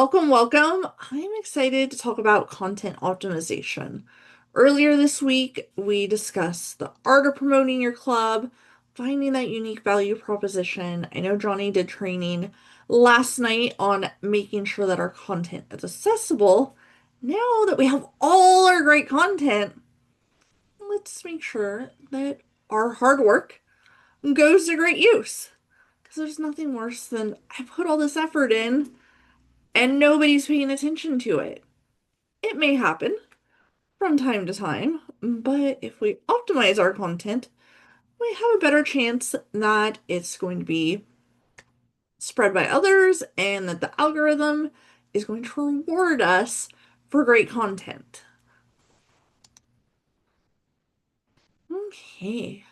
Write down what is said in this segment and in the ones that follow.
Welcome, welcome. I'm excited to talk about content optimization. Earlier this week, we discussed the art of promoting your club, finding that unique value proposition. I know Johnny did training last night on making sure that our content is accessible. Now that we have all our great content, let's make sure that our hard work goes to great use. Because there's nothing worse than I put all this effort in and nobody's paying attention to it. It may happen from time to time, but if we optimize our content, we have a better chance that it's going to be spread by others and that the algorithm is going to reward us for great content. Okay.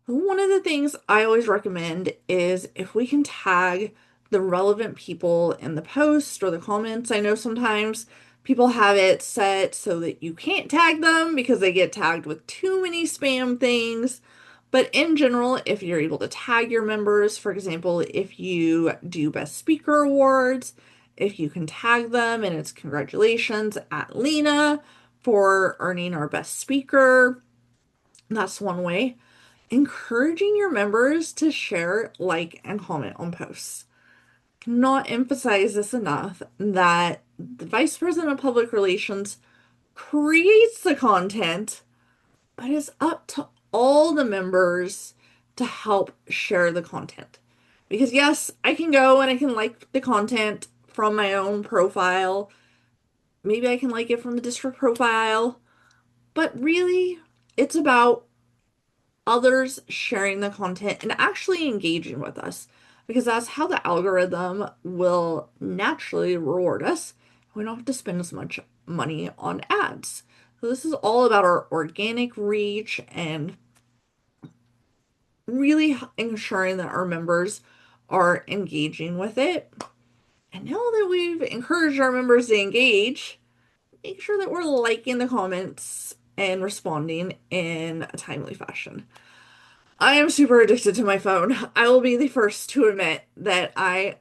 One of the things I always recommend is if we can tag the relevant people in the post or the comments. I know sometimes people have it set so that you can't tag them because they get tagged with too many spam things. But in general, if you're able to tag your members, for example, if you do Best Speaker Awards, if you can tag them and it's congratulations at Lena for earning our Best Speaker, that's one way. Encouraging your members to share, like, and comment on posts. Cannot emphasize this enough that the Vice President of Public Relations creates the content, but it's up to all the members to help share the content. Because yes, I can go and I can like the content from my own profile. Maybe I can like it from the district profile, but really it's about others sharing the content and actually engaging with us because that's how the algorithm will naturally reward us. We don't have to spend as much money on ads. So this is all about our organic reach and really ensuring that our members are engaging with it. And now that we've encouraged our members to engage, make sure that we're liking the comments and responding in a timely fashion. I am super addicted to my phone. I will be the first to admit that I,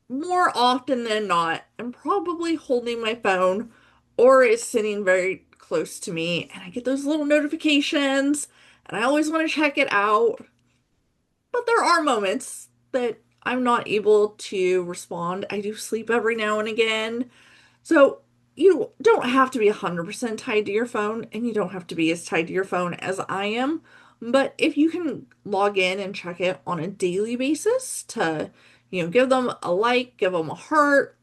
more often than not, am probably holding my phone or it's sitting very close to me and I get those little notifications and I always want to check it out. But there are moments that I'm not able to respond. I do sleep every now and again. So you don't have to be 100% tied to your phone, and you don't have to be as tied to your phone as I am. But if you can log in and check it on a daily basis to, give them a like, give them a heart,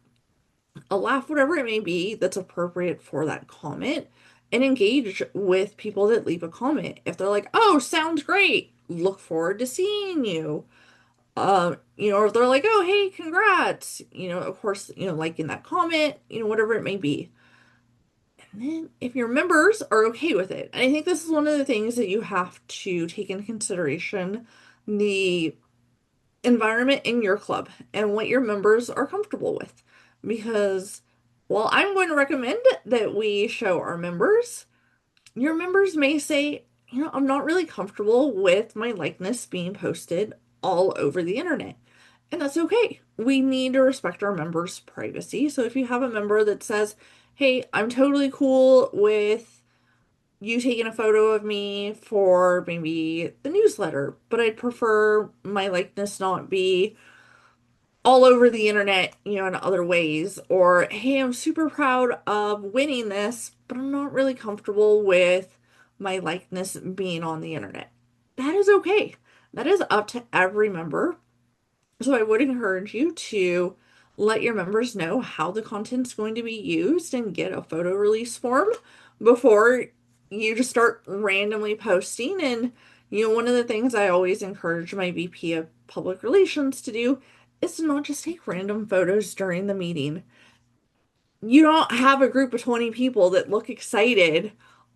a laugh, whatever it may be that's appropriate for that comment, and engage with people that leave a comment. If they're like, oh, sounds great, look forward to seeing you. Or if they're like, oh, hey, congrats, of course, liking that comment, whatever it may be. And then if your members are okay with it, and I think this is one of the things that you have to take into consideration, the environment in your club and what your members are comfortable with. Because while I'm going to recommend that we show our members, your members may say, I'm not really comfortable with my likeness being posted all over the internet. And that's okay. We need to respect our members' privacy. So if you have a member that says, hey, I'm totally cool with you taking a photo of me for maybe the newsletter, but I'd prefer my likeness not be all over the internet, in other ways. Or, hey, I'm super proud of winning this, but I'm not really comfortable with my likeness being on the internet. That is okay. That is up to every member. So I would encourage you to let your members know how the content's going to be used and get a photo release form before you just start randomly posting. And, one of the things I always encourage my VP of Public Relations to do is to not just take random photos during the meeting. You don't have a group of 20 people that look excited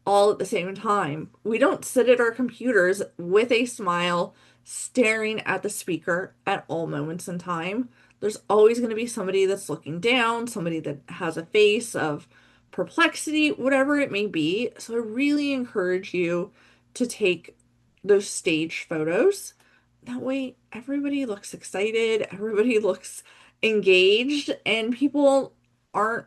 all at the same time. We don't sit at our computers with a smile staring at the speaker at all moments in time. There's always going to be somebody that's looking down, somebody that has a face of perplexity, whatever it may be. So I really encourage you to take those stage photos. That way, everybody looks excited, everybody looks engaged, and people aren't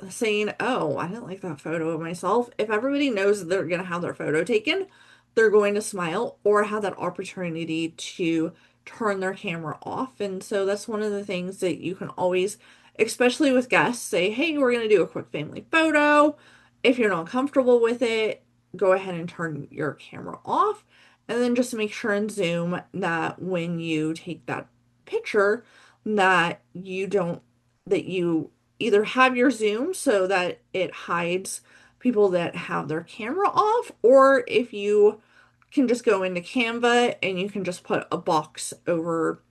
saying, "Oh, I didn't like that photo of myself." If everybody knows they're going to have their photo taken, they're going to smile or have that opportunity to turn their camera off. And so that's one of the things that you can always, especially with guests, say, "Hey, we're going to do a quick family photo." If you're not comfortable with it, go ahead and turn your camera off. And then just make sure in Zoom that when you take that picture, that you don't, that you either have your Zoom so that it hides people that have their camera off, or if you can just go into Canva and you can just put a box over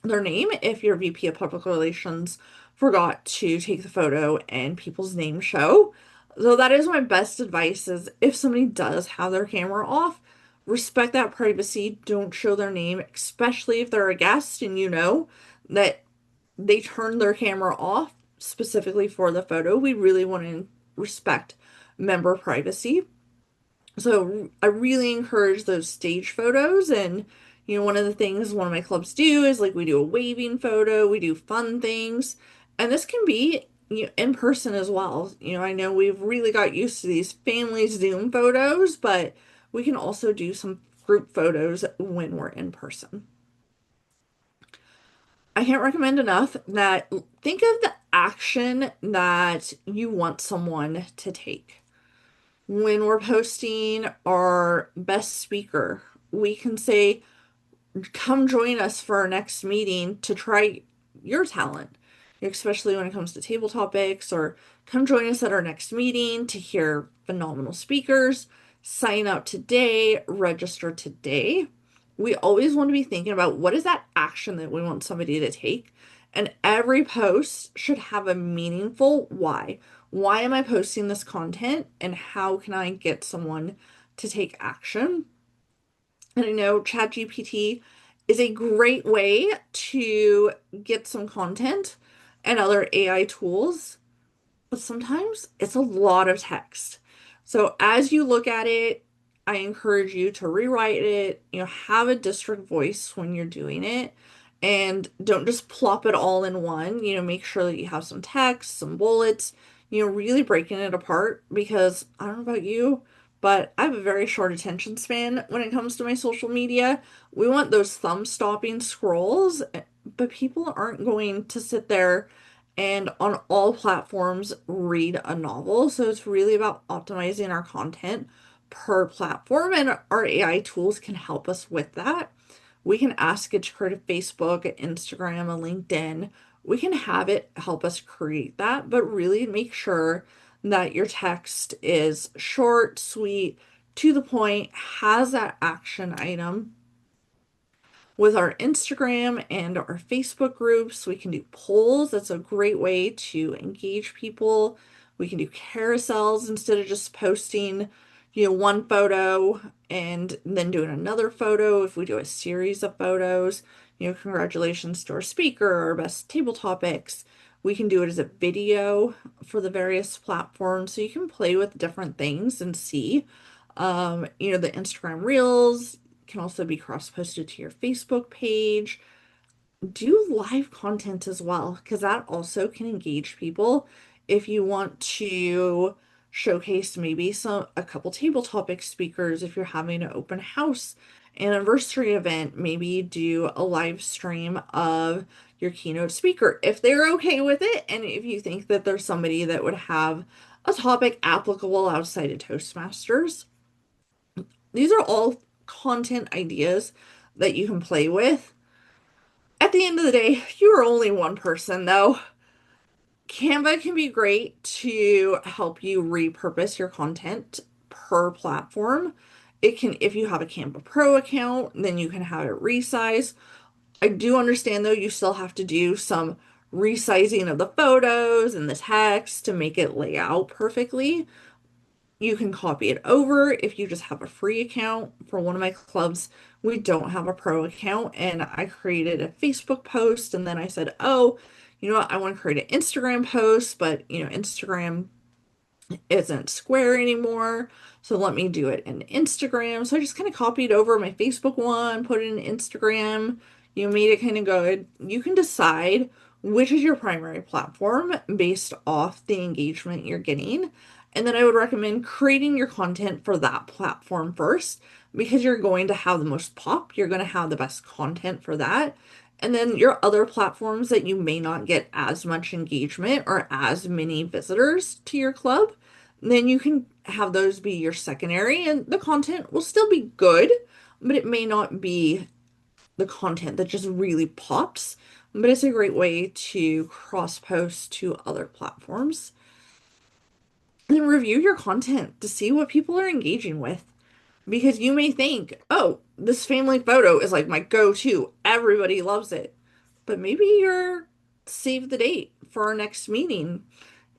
their name if your VP of Public Relations forgot to take the photo and people's names show. So that is my best advice is if somebody does have their camera off, respect that privacy. Don't show their name, especially if they're a guest and you know that they turned their camera off specifically for the photo. We really want to respect member privacy. So I really encourage those stage photos. And, one of the things one of my clubs do is like we do a waving photo, we do fun things. And this can be in person as well. I know we've really got used to these family Zoom photos, but we can also do some group photos when we're in person. I can't recommend enough that think of the action that you want someone to take. When we're posting our best speaker, we can say, come join us for our next meeting to try your talent, especially when it comes to table topics, or come join us at our next meeting to hear phenomenal speakers. Sign up today, register today. We always want to be thinking about what is that action that we want somebody to take. And every post should have a meaningful why. Why am I posting this content and how can I get someone to take action? And I know ChatGPT is a great way to get some content and other AI tools, but sometimes it's a lot of text. So as you look at it, I encourage you to rewrite it, have a district voice when you're doing it, and don't just plop it all in one. Make sure that you have some text, some bullets, really breaking it apart because I don't know about you, but I have a very short attention span when it comes to my social media. We want those thumb stopping scrolls, but people aren't going to sit there and on all platforms read a novel. So it's really about optimizing our content per platform, and our AI tools can help us with that. We can ask it to create a Facebook, an Instagram, a LinkedIn. We can have it help us create that, but really make sure that your text is short, sweet, to the point, has that action item. With our Instagram and our Facebook groups, we can do polls. That's a great way to engage people. We can do carousels instead of just posting, one photo and then doing another photo. If we do a series of photos, congratulations to our speaker, our best table topics. We can do it as a video for the various platforms. So you can play with different things and see. The Instagram Reels can also be cross-posted to your Facebook page. Do live content as well, because that also can engage people. If you want to showcase maybe a couple table topic speakers, if you're having an open house anniversary event, maybe do a live stream of your keynote speaker if they're okay with it, and if you think that there's somebody that would have a topic applicable outside of Toastmasters. These are all content ideas that you can play with. At the end of the day, you are only one person, though. Canva can be great to help you repurpose your content per platform. It can, if you have a Canva Pro account, then you can have it resize. I do understand, though, you still have to do some resizing of the photos and the text to make it lay out perfectly. You can copy it over if you just have a free account. For one of my clubs, we don't have a pro account, and I created a Facebook post, and then I said, oh, you know what, I want to create an Instagram post, but Instagram isn't Square anymore, so let me do it in Instagram. So I just kind of copied over my Facebook one, put it in Instagram, made it kind of good. You can decide which is your primary platform based off the engagement you're getting. And then I would recommend creating your content for that platform first because you're going to have the most pop, you're going to have the best content for that. And then your other platforms that you may not get as much engagement or as many visitors to your club, then you can have those be your secondary and the content will still be good, but it may not be the content that just really pops. But it's a great way to cross post to other platforms. And review your content to see what people are engaging with. Because you may think, oh, this family photo is like my go-to. Everybody loves it. But maybe your save the date for our next meeting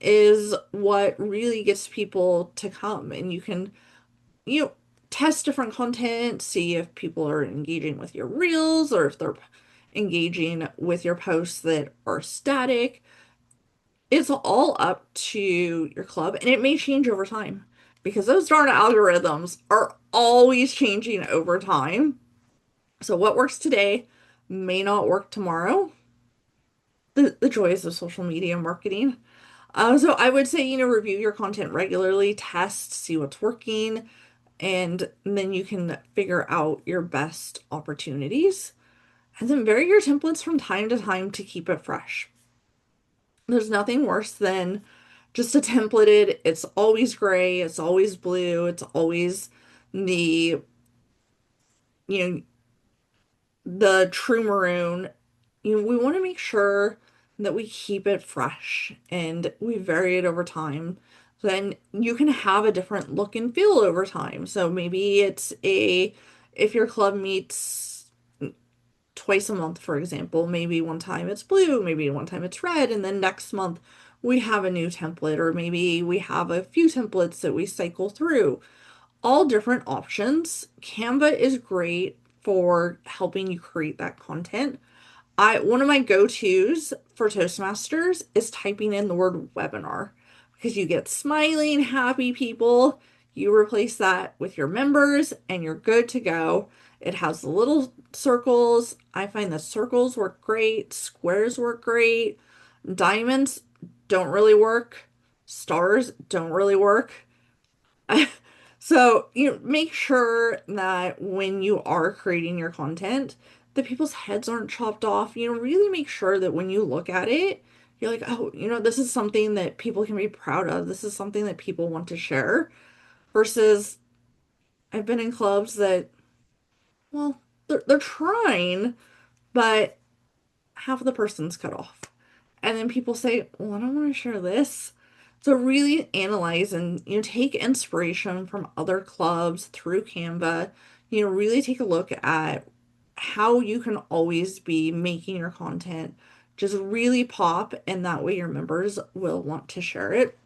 is what really gets people to come. And you can, you know, test different content, see if people are engaging with your reels or if they're engaging with your posts that are static. It's all up to your club and it may change over time because those darn algorithms are always changing over time. So what works today may not work tomorrow. The joys of social media marketing. So I would say, review your content regularly, test, see what's working, and then you can figure out your best opportunities. And then vary your templates from time to time to keep it fresh. There's nothing worse than just a templated, it's always gray, it's always blue, it's always the, you know, the true maroon. We want to make sure that we keep it fresh and we vary it over time. Then you can have a different look and feel over time. So maybe if your club meets twice a month, for example, maybe one time it's blue, maybe one time it's red, and then next month we have a new template, or maybe we have a few templates that we cycle through. All different options. Canva is great for helping you create that content. One of my go-tos for Toastmasters is typing in the word webinar because you get smiling, happy people. You replace that with your members and you're good to go. It has the little circles. I find the circles work great. Squares work great. Diamonds don't really work. Stars don't really work. So, make sure that when you are creating your content, that people's heads aren't chopped off. Really make sure that when you look at it, you're like, oh, this is something that people can be proud of. This is something that people want to share. Versus, I've been in clubs that, well, they're trying, but half of the person's cut off. And then people say, well, I don't want to share this. So really analyze and take inspiration from other clubs through Canva. Really take a look at how you can always be making your content just really pop, and that way your members will want to share it.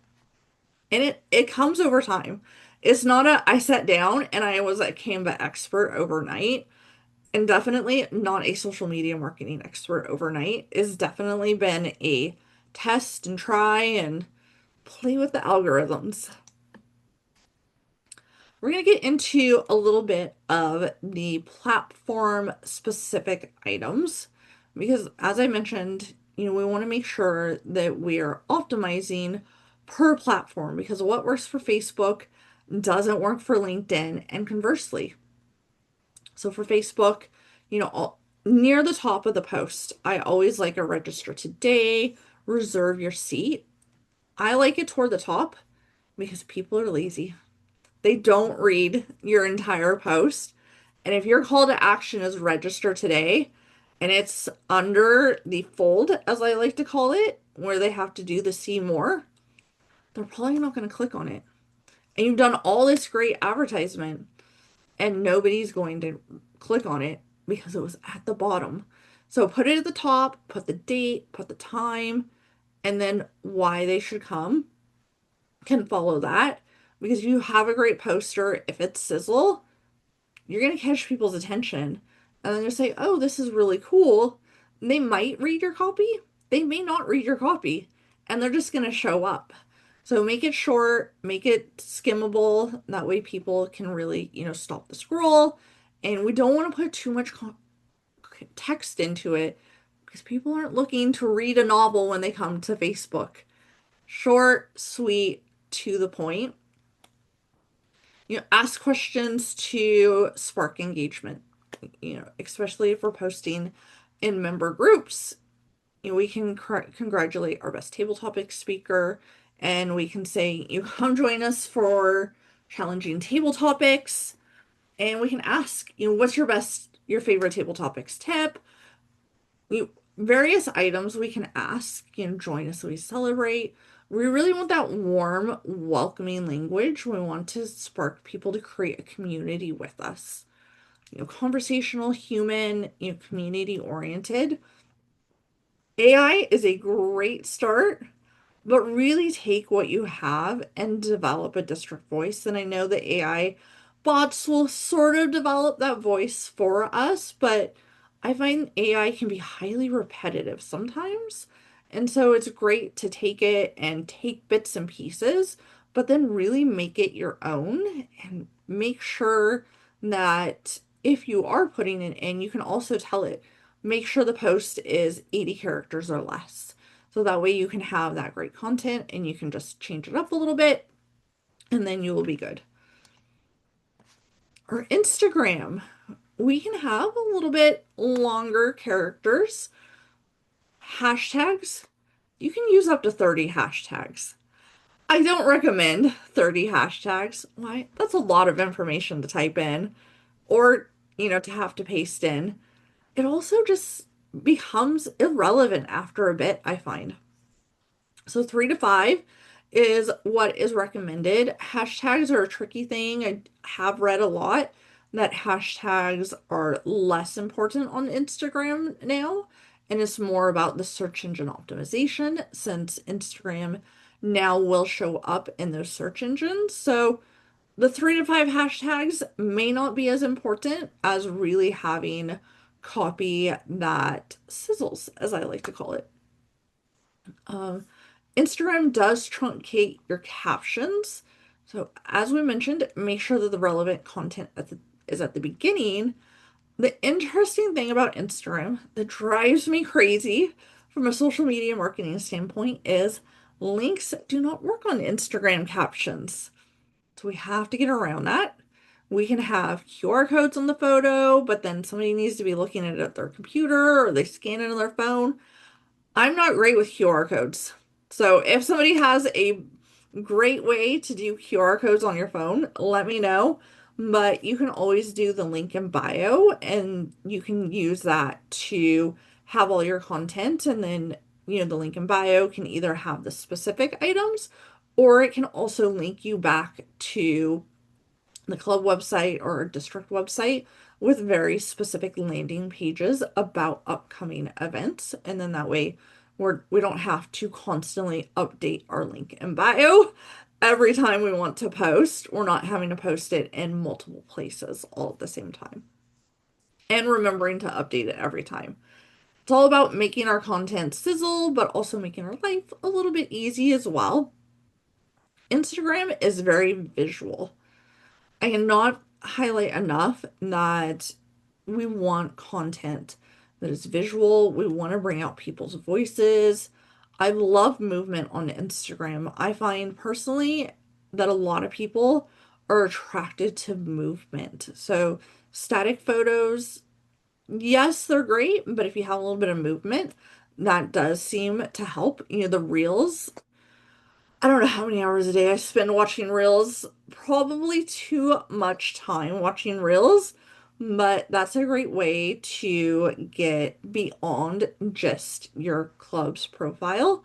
And it comes over time. It's not I sat down and I was a Canva expert overnight. And definitely not a social media marketing expert overnight. It's definitely been a test and try and play with the algorithms. We're going to get into a little bit of the platform specific items because, as I mentioned, we want to make sure that we are optimizing per platform because what works for Facebook doesn't work for LinkedIn and conversely. So for Facebook, near the top of the post, I always like a register today, reserve your seat. I like it toward the top because people are lazy. They don't read your entire post. And if your call to action is register today and it's under the fold, as I like to call it, where they have to do the see more, they're probably not going to click on it. And you've done all this great advertisement and nobody's going to click on it because it was at the bottom. So put it at the top, put the date, put the time, and then why they should come can follow that. Because if you have a great poster, if it's sizzle, you're going to catch people's attention. And then you'll say, oh, this is really cool. And they might read your copy. They may not read your copy. And they're just going to show up. So make it short, make it skimmable. That way people can really, stop the scroll. And we don't want to put too much text into it because people aren't looking to read a novel when they come to Facebook. Short, sweet, to the point. Ask questions to spark engagement, especially if we're posting in member groups. We can congratulate our best table topic speaker, and we can say, you come join us for challenging table topics, and we can ask, what's your favorite table topics tip? Various items we can ask, join us so we celebrate. We really want that warm, welcoming language. We want to spark people to create a community with us. Conversational, human, community oriented. AI is a great start, but really take what you have and develop a district voice. And I know that AI bots will sort of develop that voice for us, but I find AI can be highly repetitive sometimes. And so it's great to take it and take bits and pieces, but then really make it your own and make sure that if you are putting it in, you can also tell it, make sure the post is 80 characters or less. So that way you can have that great content and you can just change it up a little bit and then you will be good. Or Instagram, we can have a little bit longer characters. Hashtags, you can use up to 30 hashtags. I don't recommend 30 hashtags. Why? That's a lot of information to type in or, to have to paste in. It also just becomes irrelevant after a bit, I find. So 3 to 5 is what is recommended. Hashtags are a tricky thing. I have read a lot that hashtags are less important on Instagram now, and it's more about the search engine optimization since Instagram now will show up in those search engines. So the 3 to 5 hashtags may not be as important as really having copy that sizzles, as I like to call it. Instagram does truncate your captions. So, as we mentioned, make sure that the relevant content is at the beginning. The interesting thing about Instagram that drives me crazy from a social media marketing standpoint is links do not work on Instagram captions. So, we have to get around that. We can have QR codes on the photo, but then somebody needs to be looking at it at their computer or they scan it on their phone. I'm not great with QR codes. So if somebody has a great way to do QR codes on your phone, let me know. But you can always do the link in bio and you can use that to have all your content. And then, the link in bio can either have the specific items or it can also link you back to the club website or district website with very specific landing pages about upcoming events. And then that way we don't have to constantly update our link in bio every time we want to post. We're not having to post it in multiple places all at the same time. And remembering to update it every time. It's all about making our content sizzle, but also making our life a little bit easy as well. Instagram is very visual. I cannot highlight enough that we want content that is visual. We want to bring out people's voices. I love movement on Instagram. I find personally that a lot of people are attracted to movement. So static photos, yes, they're great, but if you have a little bit of movement, that does seem to help. The reels, I don't know how many hours a day I spend watching reels. Probably too much time watching reels, but that's a great way to get beyond just your club's profile.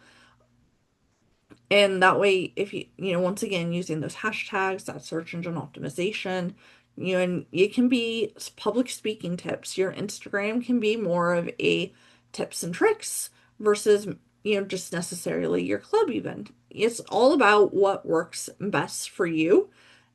And that way, if once again, using those hashtags, that search engine optimization, and it can be public speaking tips. Your Instagram can be more of a tips and tricks versus, just necessarily your club event. It's all about what works best for you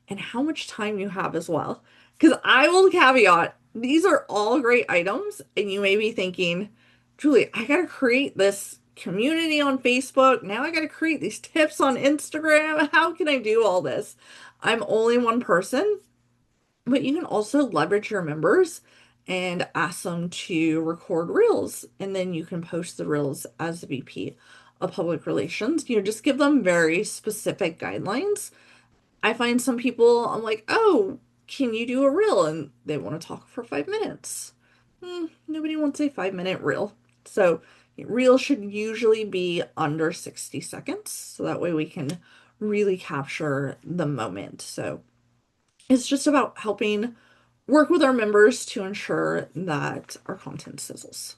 and how much time you have as well. Because I will caveat, these are all great items, and you may be thinking, Julie, I got to create this community on Facebook. Now I got to create these tips on Instagram. How can I do all this? I'm only one person, but you can also leverage your members and ask them to record reels. And then you can post the reels as the VP of Public Relations. Just give them very specific guidelines. I find some people, I'm like, oh, can you do a reel? And they want to talk for 5 minutes. Nobody wants a 5 minute reel. So, reels should usually be under 60 seconds. So that way we can really capture the moment. So, it's just about helping work with our members to ensure that our content sizzles.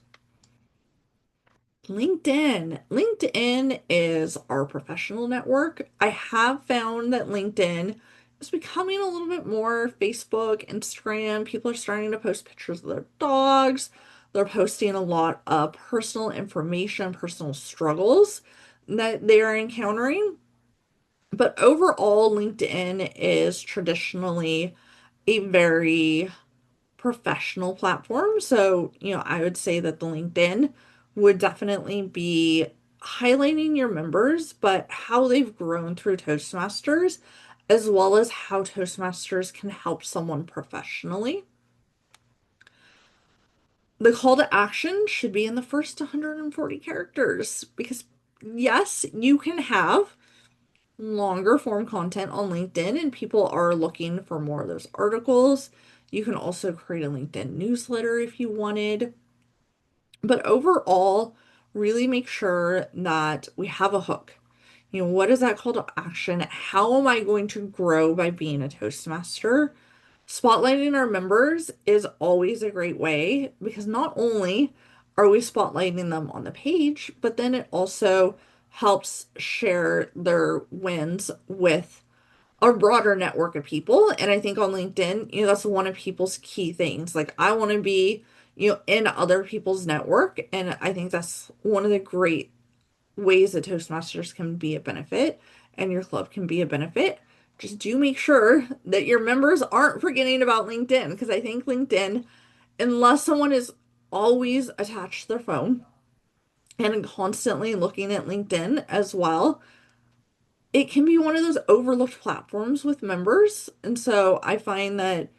LinkedIn. LinkedIn is our professional network. I have found that LinkedIn is becoming a little bit more Facebook, Instagram. People are starting to post pictures of their dogs. They're posting a lot of personal information, personal struggles that they are encountering. But overall, LinkedIn is traditionally a very professional platform. So, I would say that the LinkedIn would definitely be highlighting your members, but how they've grown through Toastmasters, as well as how Toastmasters can help someone professionally. The call to action should be in the first 140 characters because, yes, you can have longer form content on LinkedIn and people are looking for more of those articles. You can also create a LinkedIn newsletter if you wanted. But overall, really make sure that we have a hook. What is that call to action? How am I going to grow by being a Toastmaster? Spotlighting our members is always a great way because not only are we spotlighting them on the page, but then it also helps share their wins with a broader network of people. And I think on LinkedIn, that's one of people's key things. Like, I want to be, in other people's network. And I think that's one of the great ways that Toastmasters can be a benefit and your club can be a benefit. Just do make sure that your members aren't forgetting about LinkedIn because I think LinkedIn, unless someone is always attached to their phone and constantly looking at LinkedIn as well, it can be one of those overlooked platforms with members. And so I find that,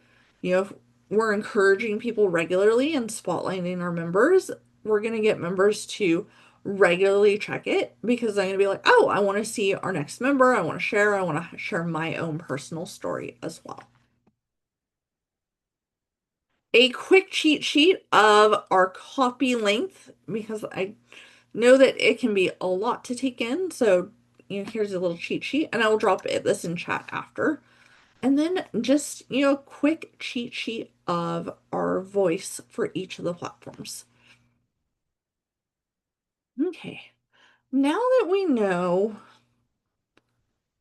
if we're encouraging people regularly and spotlighting our members, we're going to get members to regularly check it because I'm going to be like, oh, I want to see our next member. I want to share my own personal story as well. A quick cheat sheet of our copy length because I know that it can be a lot to take in. So, here's a little cheat sheet, and I will drop this in chat after. And then just, quick cheat sheet of our voice for each of the platforms. Okay, now that we know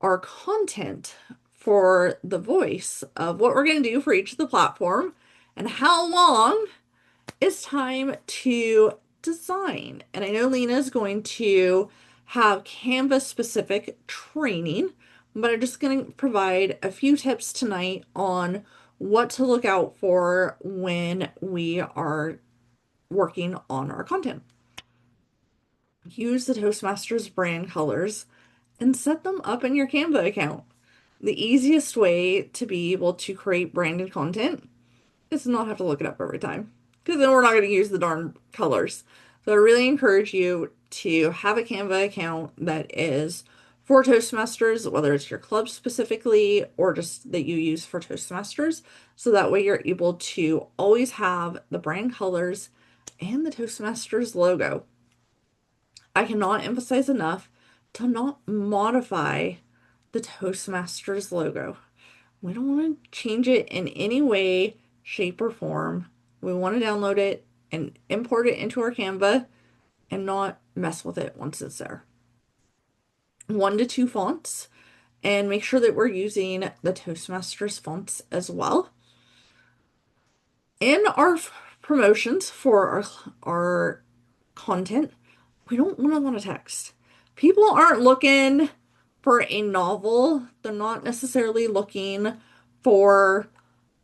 our content for the voice of what we're going to do for each of the platform and how long, it's time to design. And I know Lena's going to have Canvas specific training, but I'm just going to provide a few tips tonight on what to look out for when we are working on our content. Use the Toastmasters brand colors and set them up in your Canva account. The easiest way to be able to create branded content is to not have to look it up every time because then we're not going to use the darn colors. So I really encourage you to have a Canva account that is for Toastmasters, whether it's your club specifically or just that you use for Toastmasters. So that way you're able to always have the brand colors and the Toastmasters logo. I cannot emphasize enough to not modify the Toastmasters logo. We don't want to change it in any way, shape, or form. We want to download it and import it into our Canva and not mess with it once it's there. 1 to 2 fonts, and make sure that we're using the Toastmasters fonts as well. In our promotions for our content, we don't want a lot of text. People aren't looking for a novel. They're not necessarily looking for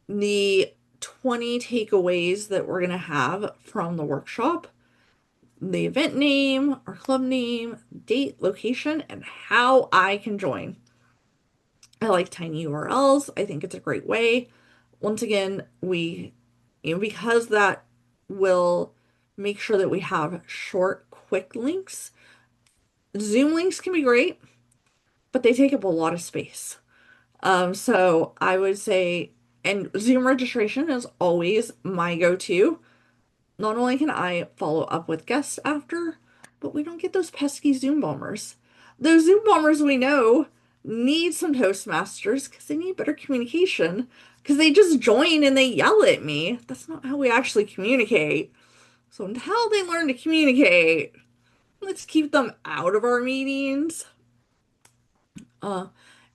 the 20 takeaways that we're going to have from the workshop. The event name, our club name, date, location, and how I can join. I like tiny URLs. I think it's a great way. Once again, we because that will make sure that we have short, quick links. Zoom links can be great, but they take up a lot of space. So I would say, and Zoom registration is always my go-to. Not only can I follow up with guests after, but we don't get those pesky Zoom bombers. Those Zoom bombers we know need some Toastmasters because they need better communication because they just join and they yell at me. That's not how we actually communicate. So until they learn to communicate, let's keep them out of our meetings. Uh,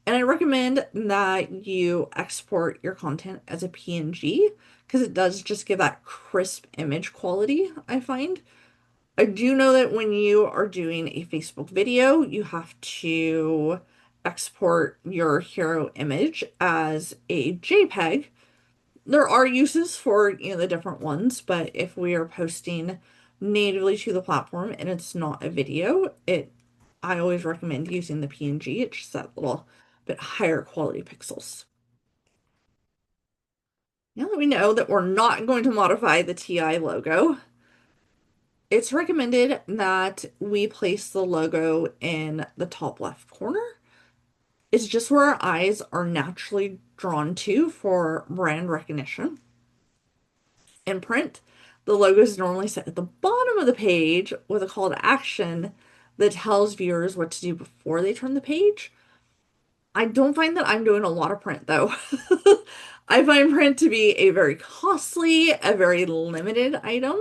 and I recommend that you export your content as a PNG because it does just give that crisp image quality, I find. I do know that when you are doing a Facebook video, you have to export your hero image as a JPEG. There are uses for, the different ones, but if we are posting natively to the platform and it's not a video, I always recommend using the PNG. It's just that little bit higher quality pixels. Now that we know that we're not going to modify the TI logo, it's recommended that we place the logo in the top left corner. It's just where our eyes are naturally drawn to for brand recognition. In print, the logo is normally set at the bottom of the page with a call to action that tells viewers what to do before they turn the page. I don't find that I'm doing a lot of print though. I find print to be a very costly, a very limited item.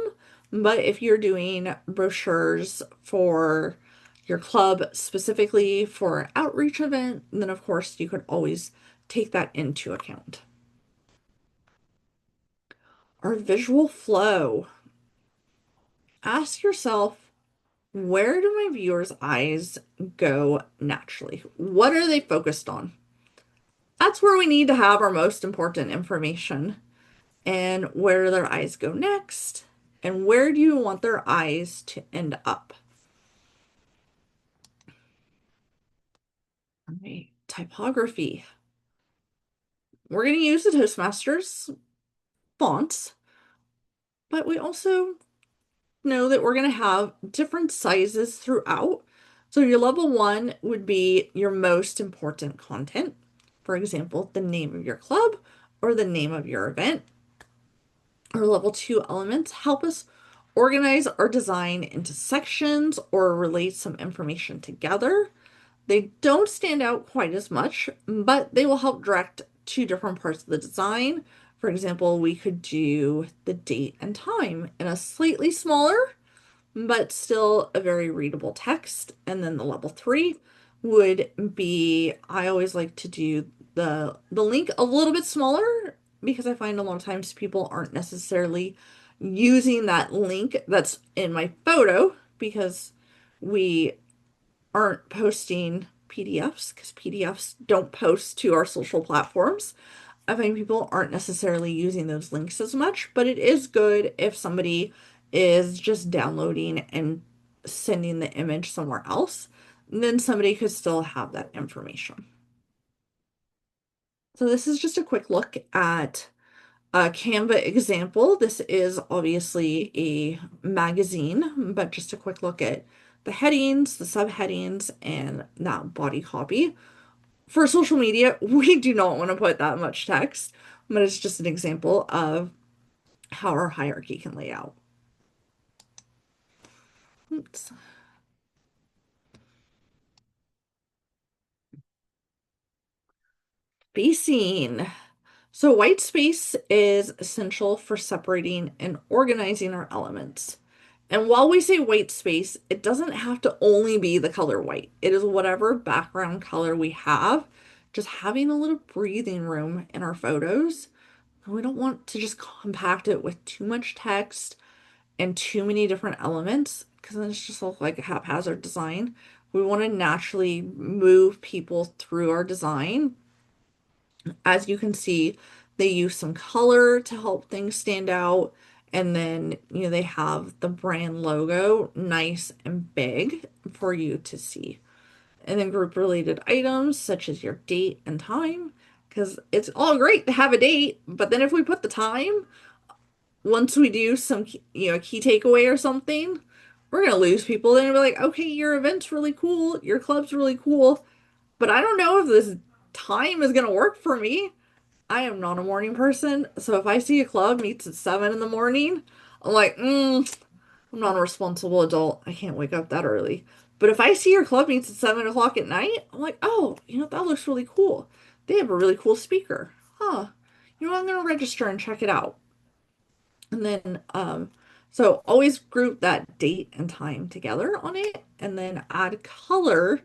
But if you're doing brochures for your club, specifically for an outreach event, then of course you could always take that into account. Our visual flow. Ask yourself, where do my viewers' eyes go naturally? What are they focused on? That's where we need to have our most important information. And where do their eyes go next? And where do you want their eyes to end up? All right, typography. We're going to use the Toastmasters fonts, but we also know that we're going to have different sizes throughout. So your level 1 would be your most important content. For example, the name of your club or the name of your event. Our level 2 elements help us organize our design into sections or relate some information together. They don't stand out quite as much, but they will help direct two different parts of the design. For example, we could do the date and time in a slightly smaller, but still a very readable text. And then the level 3 would be, I always like to do the link a little bit smaller because I find a lot of times people aren't necessarily using that link that's in my photo because we aren't posting PDFs because PDFs don't post to our social platforms. I find people aren't necessarily using those links as much, but it is good if somebody is just downloading and sending the image somewhere else, then somebody could still have that information. So this is just a quick look at a Canva example. This is obviously a magazine, but just a quick look at the headings, the subheadings, and that body copy. For social media, we do not want to put that much text, but it's just an example of how our hierarchy can lay out. Oops. Spacing. So white space is essential for separating and organizing our elements. And while we say white space, it doesn't have to only be the color white. It is whatever background color we have, just having a little breathing room in our photos. We don't want to just compact it with too much text and too many different elements because then it's just like a haphazard design. We want to naturally move people through our design. As you can see, they use some color to help things stand out. And then, they have the brand logo nice and big for you to see. And then group related items such as your date and time, because it's all great to have a date, but then if we put the time, once we do some, key takeaway or something, we're gonna lose people. Then we're like, okay, your event's really cool, your club's really cool, but I don't know if this time is gonna work for me. I am not a morning person, so if I see a club meets at 7 in the morning, I'm like, I'm not a responsible adult. I can't wake up that early. But if I see your club meets at 7 o'clock at night, I'm like, oh, that looks really cool. They have a really cool speaker. Huh. I'm gonna register and check it out. And then, so always group that date and time together on it, and then add color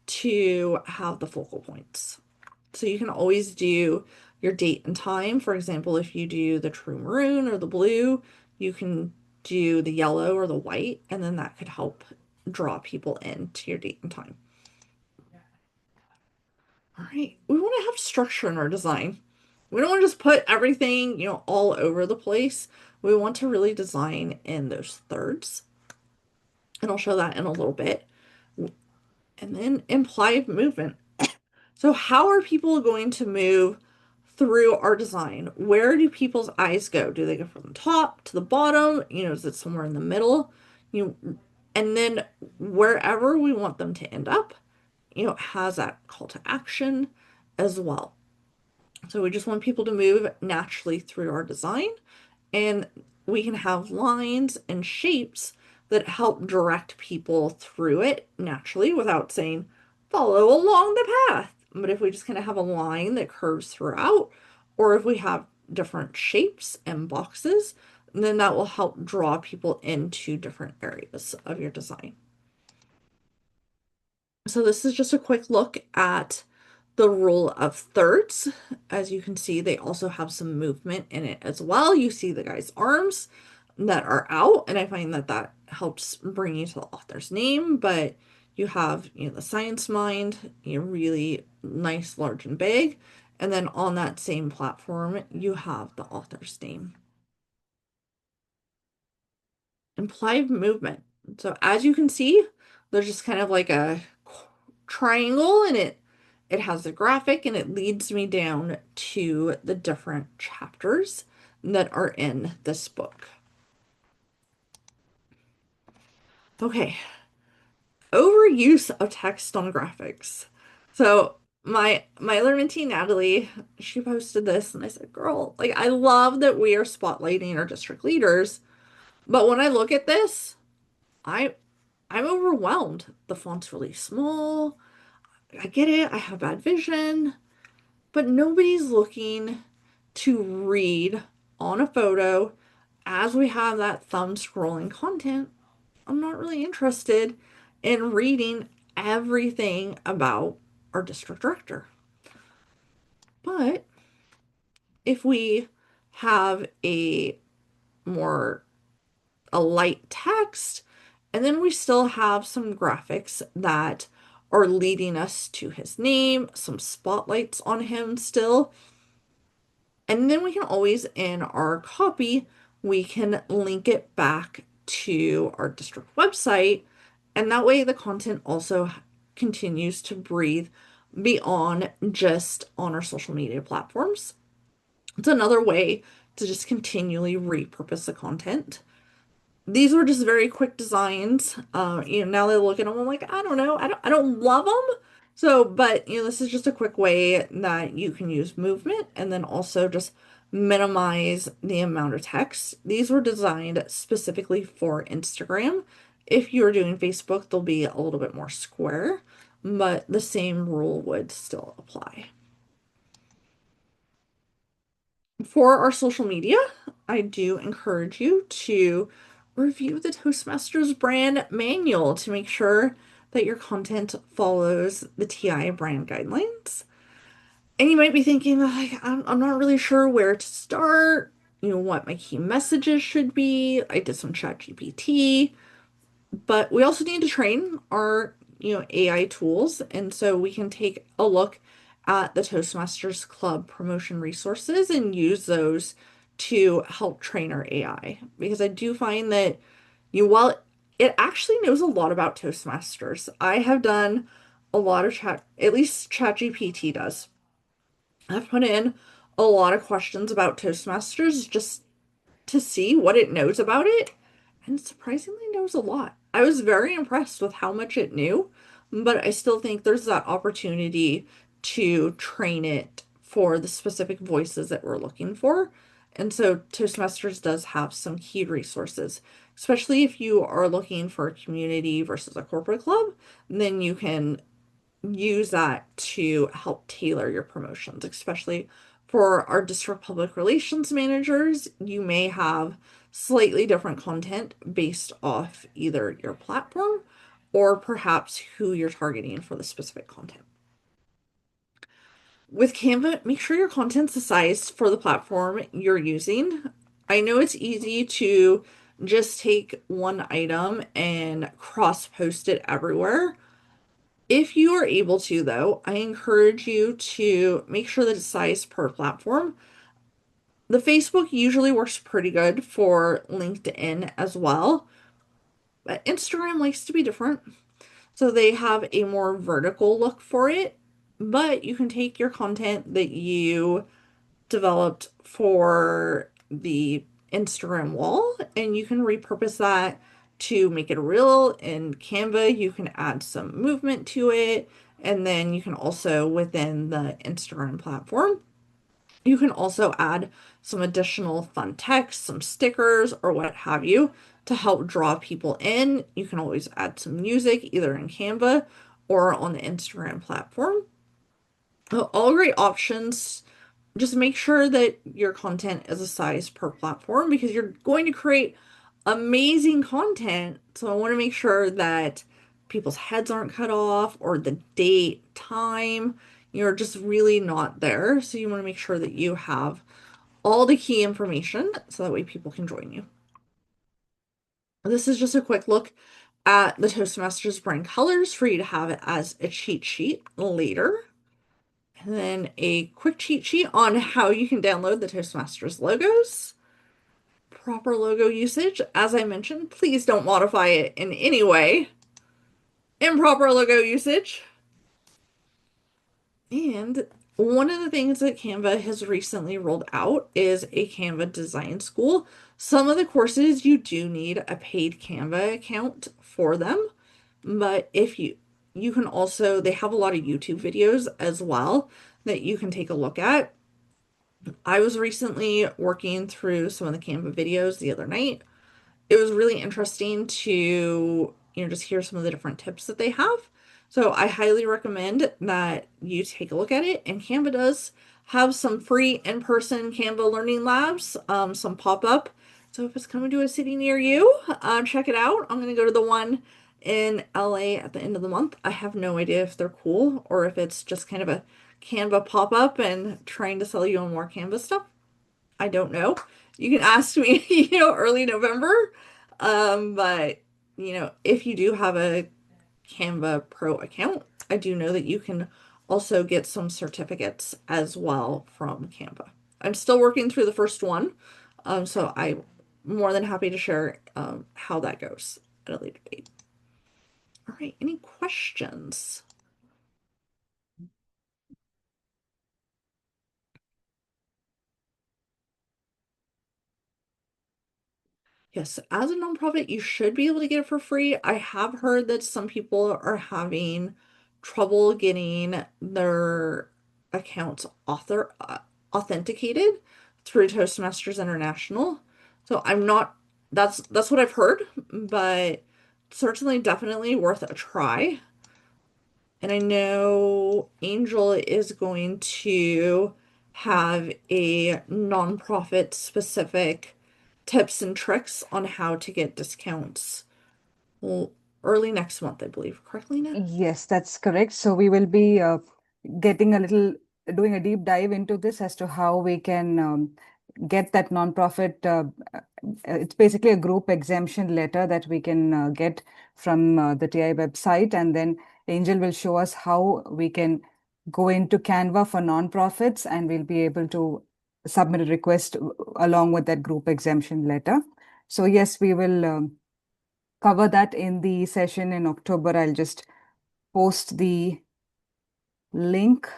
to have the focal points. So you can always do your date and time. For example, if you do the true maroon or the blue, you can do the yellow or the white, and then that could help draw people into your date and time. All right, we want to have structure in our design. We don't want to just put everything, all over the place. We want to really design in those thirds, and I'll show that in a little bit. And then implied movement. So how are people going to move through our design? Where do people's eyes go? Do they go from the top to the bottom? Is it somewhere in the middle? And then wherever we want them to end up, it has that call to action as well. So we just want people to move naturally through our design, and we can have lines and shapes that help direct people through it naturally without saying, follow along the path. But if we just kind of have a line that curves throughout, or if we have different shapes and boxes, then that will help draw people into different areas of your design. So this is just a quick look at the rule of thirds. As you can see, they also have some movement in it as well. You see the guy's arms that are out, and I find that that helps bring you to the author's name, but you have, the science mind, really nice, large, and big, and then on that same platform, you have the author's name. Implied movement. So as you can see, there's just kind of like a triangle, and it has a graphic, and it leads me down to the different chapters that are in this book. Okay, overuse of text on graphics. So my other mentee Natalie, she posted this, and I said, girl, like, I love that we are spotlighting our district leaders, but when I look at this, I I'm overwhelmed. The font's really small. I get it. I have bad vision, but nobody's looking to read on a photo as we have that thumb scrolling content. I'm not really interested in reading everything about our district director. But if we have more a light text, and then we still have some graphics that are leading us to his name, some spotlights on him still. And then we can always, in our copy, we can link it back to our district website. And that way the content also continues to breathe beyond just on our social media platforms. It's another way to just continually repurpose the content. These were just very quick designs. Now that I look at them, I'm like, I don't know, I don't love them. So, but this is just a quick way that you can use movement and then also just minimize the amount of text. These were designed specifically for Instagram. If you're doing Facebook, they'll be a little bit more square, but the same rule would still apply. For our social media, I do encourage you to review the Toastmasters brand manual to make sure that your content follows the TI brand guidelines. And you might be thinking, like, I'm not really sure where to start, what my key messages should be. I did some chat GPT. But we also need to train our, AI tools. And so we can take a look at the Toastmasters Club promotion resources and use those to help train our AI. Because I do find that while it actually knows a lot about Toastmasters, I have done a lot of chat, at least ChatGPT does. I've put in a lot of questions about Toastmasters just to see what it knows about it, and surprisingly knows a lot. I was very impressed with how much it knew, but I still think there's that opportunity to train it for the specific voices that we're looking for. And so Toastmasters does have some key resources, especially if you are looking for a community versus a corporate club, then you can use that to help tailor your promotions, especially for our district public relations managers. You may have slightly different content based off either your platform or perhaps who you're targeting for the specific content. With Canva, make sure your content's the size for the platform you're using. I know it's easy to just take one item and cross post it everywhere. If you are able to, though, I encourage you to make sure that it's sized per platform. The Facebook usually works pretty good for LinkedIn as well, but Instagram likes to be different. So they have a more vertical look for it, but you can take your content that you developed for the Instagram wall and you can repurpose that to make it a reel in Canva. You can add some movement to it, and then you can also, within the Instagram platform, you can also add some additional fun text, some stickers, or what have you to help draw people in. You can always add some music either in Canva or on the Instagram platform. All great options. Just make sure that your content is a size per platform because you're going to create amazing content. So I want to make sure that people's heads aren't cut off or the date, time, you're just really not there. So you want to make sure that you have all the key information so that way people can join you. This is just a quick look at the Toastmasters brand colors for you to have it as a cheat sheet later. And then a quick cheat sheet on how you can download the Toastmasters logos. Proper logo usage. As I mentioned, please don't modify it in any way. Improper logo usage. And one of the things that Canva has recently rolled out is a Canva design school. Some of the courses you do need a paid Canva account for them, but if you can also, they have a lot of YouTube videos as well that you can take a look at. I was recently working through some of the Canva videos the other night. It was really interesting to, just hear some of the different tips that they have. So I highly recommend that you take a look at it. And Canva does have some free in-person Canva learning labs, some pop-up. So if it's coming to a city near you, check it out. I'm going to go to the one in LA at the end of the month. I have no idea if they're cool or if it's just kind of a Canva pop-up and trying to sell you on more Canva stuff. I don't know. You can ask me, early November. But if you do have a Canva Pro account, I do know that you can also get some certificates as well from Canva. I'm still working through the first one, so I'm more than happy to share how that goes at a later date. All right, any questions? Yes, as a nonprofit, you should be able to get it for free. I have heard that some people are having trouble getting their accounts authenticated through Toastmasters International. So I'm not, that's what I've heard, but certainly definitely worth a try. And I know Angel is going to have a nonprofit specific tips and tricks on how to get discounts. Well, early next month, I believe. Correct, Lena? Yes, that's correct. So we will be getting a little, doing a deep dive into this as to how we can get that nonprofit. It's basically a group exemption letter that we can get from the TI website, and then Angel will show us how we can go into Canva for nonprofits, and we'll be able to submit a request along with that group exemption letter. So yes, we will cover that in the session in October. I'll just post the link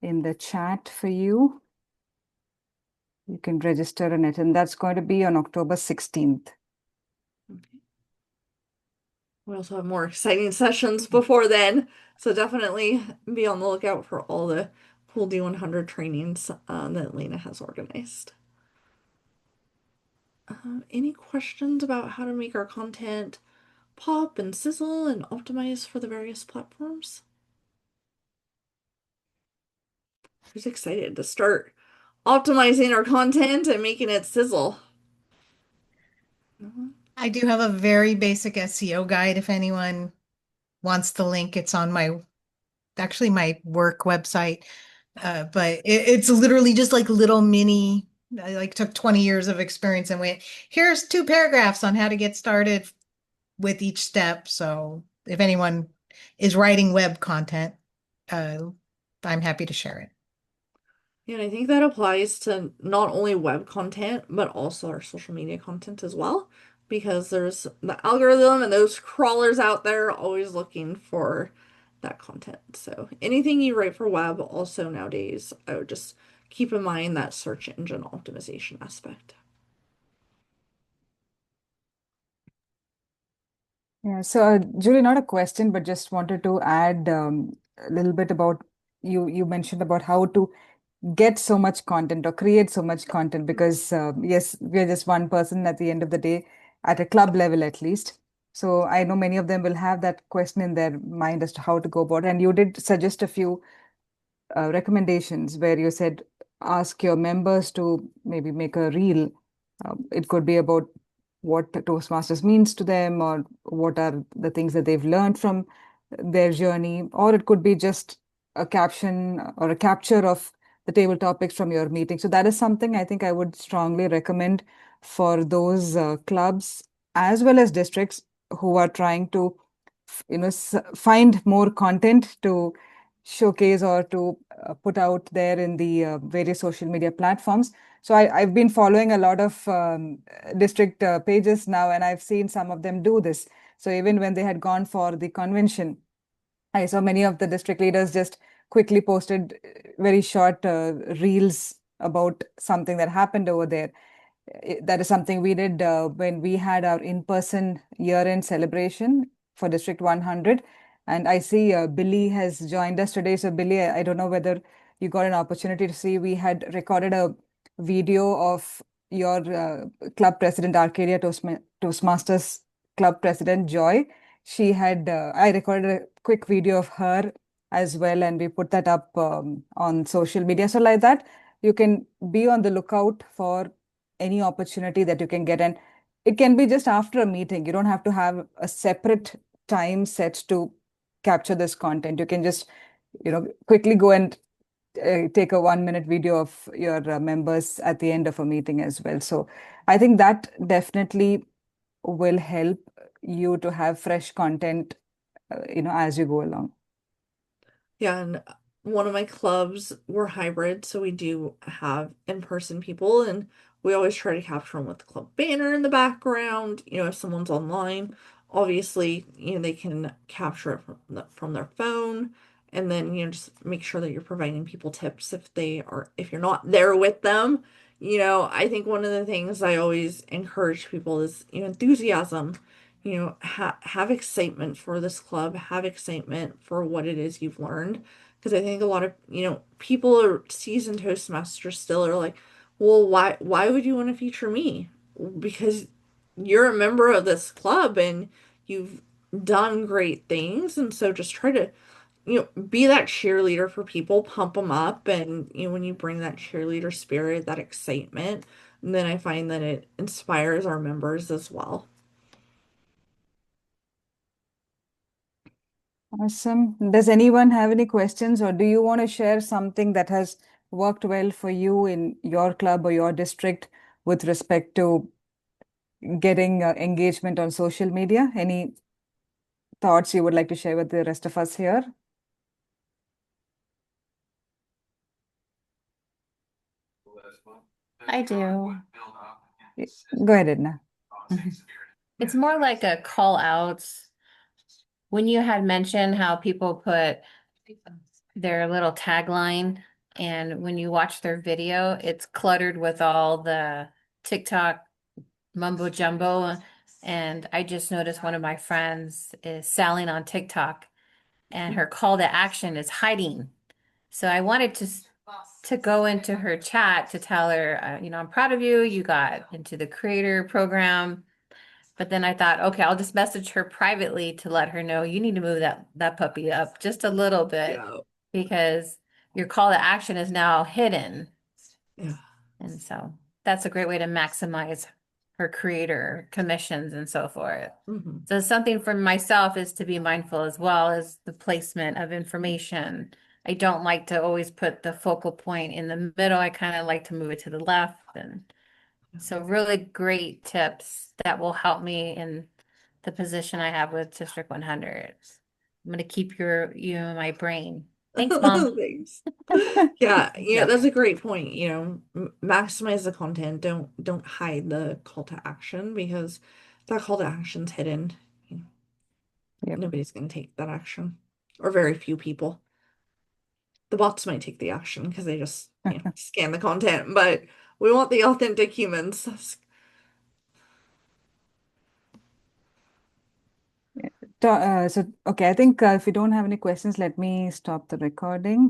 in the chat for you. You can register in it, and that's going to be on October 16th. Okay. We also have more exciting sessions before then, so definitely be on the lookout for all the cool D100 trainings that Lena has organized. Any questions about how to make our content pop and sizzle and optimize for the various platforms? Who's excited to start optimizing our content and making it sizzle? Mhm. I do have a very basic SEO guide if anyone wants the link. It's on my actually my work website. But it's literally just like little mini, I like took 20 years of experience and went, here's 2 paragraphs on how to get started with each step. So if anyone is writing web content, uh, I'm happy to share it. Yeah, and I think that applies to not only web content, but also our social media content as well, because there's the algorithm and those crawlers out there always looking for that content. So anything you write for web, also nowadays, I would just keep in mind that search engine optimization aspect. Yeah, so Julie, not a question, but just wanted to add a little bit about you mentioned about how to get so much content or create so much content because yes, we're just one person at the end of the day at a club level at least. So I know many of them will have that question in their mind as to how to go about it. And you did suggest a few recommendations where you said ask your members to maybe make a reel. It could be about what Toastmasters means to them or what are the things that they've learned from their journey, or it could be just a caption or a capture of the table topics from your meeting. So that is something I think I would strongly recommend for those clubs as well as districts who are trying to, find more content to showcase or to put out there in the various social media platforms. So I've been following a lot of district pages now, and I've seen some of them do this. So even when they had gone for the convention, I saw many of the district leaders just quickly posted very short reels about something that happened over there. That is something we did when we had our in-person year-end celebration for District 100. And I see Billy has joined us today. So Billy, I don't know whether you got an opportunity to see. We had recorded a video of your club president, Arcadia Toastmasters Club President Joy. She had, I recorded a quick video of her as well, and we put that up on social media. So like that, you can be on the lookout for any opportunity that you can get. And it can be just after a meeting. You don't have to have a separate time set to capture this content. You can just, quickly go and take a 1 minute video of your members at the end of a meeting as well. So I think that definitely will help you to have fresh content, as you go along. Yeah, and one of my clubs, we're hybrid, so we do have in-person people, and we always try to capture them with the club banner in the background. If someone's online, obviously, they can capture it from their phone, and then, just make sure that you're providing people tips if you're not there with them. I think one of the things I always encourage people is, enthusiasm. Have excitement for this club, have excitement for what it is you've learned. Because I think a lot of, people are seasoned Toastmasters still are like, well, why would you want to feature me? Because you're a member of this club and you've done great things. And so just try to, be that cheerleader for people, pump them up. And, when you bring that cheerleader spirit, that excitement, then I find that it inspires our members as well. Awesome. Does anyone have any questions, or do you want to share something that has worked well for you in your club or your district with respect to getting engagement on social media? Any thoughts you would like to share with the rest of us here? I do. Y- Go ahead, Edna. It's more like a call out. When you had mentioned how people put their little tagline And when you watch their video, it's cluttered with all the TikTok mumbo jumbo. And I just noticed one of my friends is selling on TikTok and her call to action is hiding. So I wanted to go into her chat to tell her, I'm proud of you. You got into the creator program. But then I thought, okay, I'll just message her privately to let her know you need to move that puppy up just a little bit Yeah. because your call to action is now hidden. Yeah. And so that's a great way to maximize her creator commissions and so forth. Mhm. So something for myself is to be mindful as well as the placement of information. I don't like to always put the focal point in the middle. I kind of like to move it to the left. And so really great tips that will help me in the position I have with District 100. I'm going to keep you in my brain. Thanks, Mom. Thanks. Yeah, Yep. that's a great point. Maximize the content. Don't hide the call to action because that call to action's hidden. Yep. Nobody's going to take that action, or very few people. The bots might take the action because they just scan the content, but we want the authentic humans. So, okay, I think if you don't have any questions, let me stop the recording.